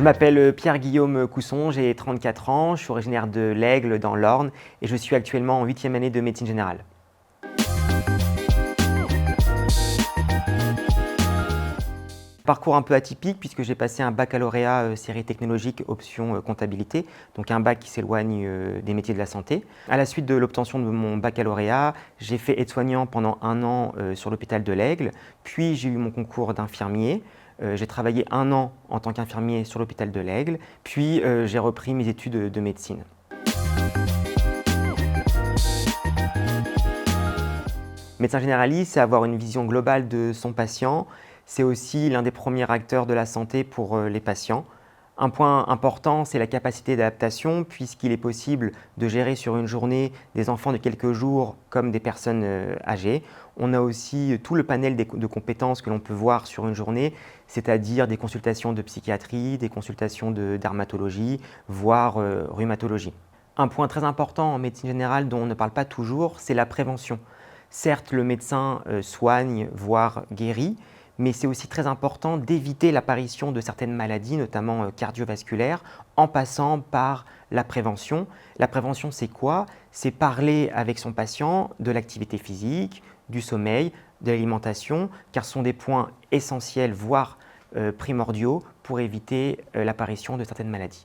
Je m'appelle Pierre-Guillaume Cousson, j'ai 34 ans, je suis originaire de l'Aigle dans l'Orne et je suis actuellement en 8e année de médecine générale. Parcours un peu atypique puisque j'ai passé un baccalauréat série technologique option comptabilité, donc un bac qui s'éloigne des métiers de la santé. À la suite de l'obtention de mon baccalauréat, j'ai fait aide-soignant pendant 1 an sur l'hôpital de l'Aigle, puis j'ai eu mon concours d'infirmier. J'ai travaillé 1 an en tant qu'infirmier sur l'hôpital de l'Aigle, puis j'ai repris mes études de médecine. Médecin généraliste, c'est avoir une vision globale de son patient. C'est aussi l'un des premiers acteurs de la santé pour les patients. Un point important, c'est la capacité d'adaptation, puisqu'il est possible de gérer sur une journée des enfants de quelques jours comme des personnes âgées. On a aussi tout le panel de compétences que l'on peut voir sur une journée, c'est-à-dire des consultations de psychiatrie, des consultations de dermatologie, voire rhumatologie. Un point très important en médecine générale dont on ne parle pas toujours, c'est la prévention. Certes, le médecin soigne, voire guérit, mais c'est aussi très important d'éviter l'apparition de certaines maladies, notamment cardiovasculaires, en passant par la prévention. La prévention, c'est quoi? C'est parler avec son patient de l'activité physique, du sommeil, de l'alimentation, car ce sont des points essentiels, voire primordiaux, pour éviter l'apparition de certaines maladies.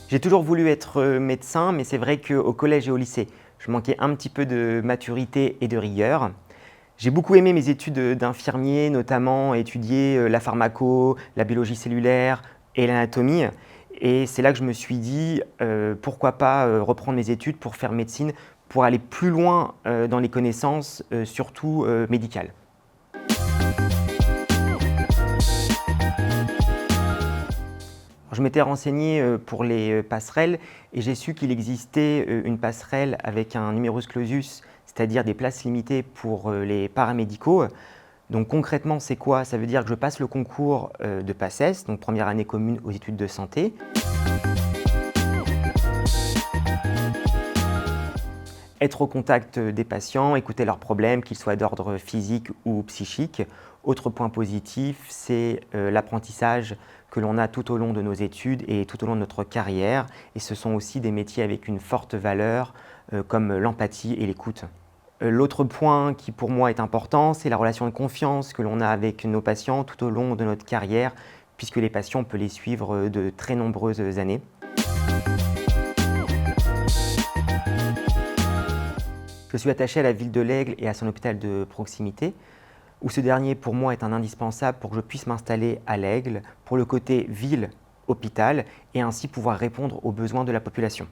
J'ai toujours voulu être médecin, mais c'est vrai qu'au collège et au lycée, je manquais un petit peu de maturité et de rigueur. J'ai beaucoup aimé mes études d'infirmier, notamment étudier la pharmaco, la biologie cellulaire et l'anatomie. Et c'est là que je me suis dit, pourquoi pas reprendre mes études pour faire médecine, pour aller plus loin dans les connaissances, surtout médicales. Je m'étais renseigné pour les passerelles et j'ai su qu'il existait une passerelle avec un numerus clausus, c'est-à-dire des places limitées pour les paramédicaux. Donc concrètement, c'est quoi? Ça veut dire que je passe le concours de PACES, donc première année commune aux études de santé. Être au contact des patients, écouter leurs problèmes, qu'ils soient d'ordre physique ou psychique. Autre point positif, c'est l'apprentissage que l'on a tout au long de nos études et tout au long de notre carrière. Et ce sont aussi des métiers avec une forte valeur, comme l'empathie et l'écoute. L'autre point qui pour moi est important, c'est la relation de confiance que l'on a avec nos patients tout au long de notre carrière, puisque les patients, on peut les suivre de très nombreuses années. Je suis attaché à la ville de l'Aigle et à son hôpital de proximité, où ce dernier pour moi est un indispensable pour que je puisse m'installer à l'Aigle, pour le côté ville-hôpital, et ainsi pouvoir répondre aux besoins de la population.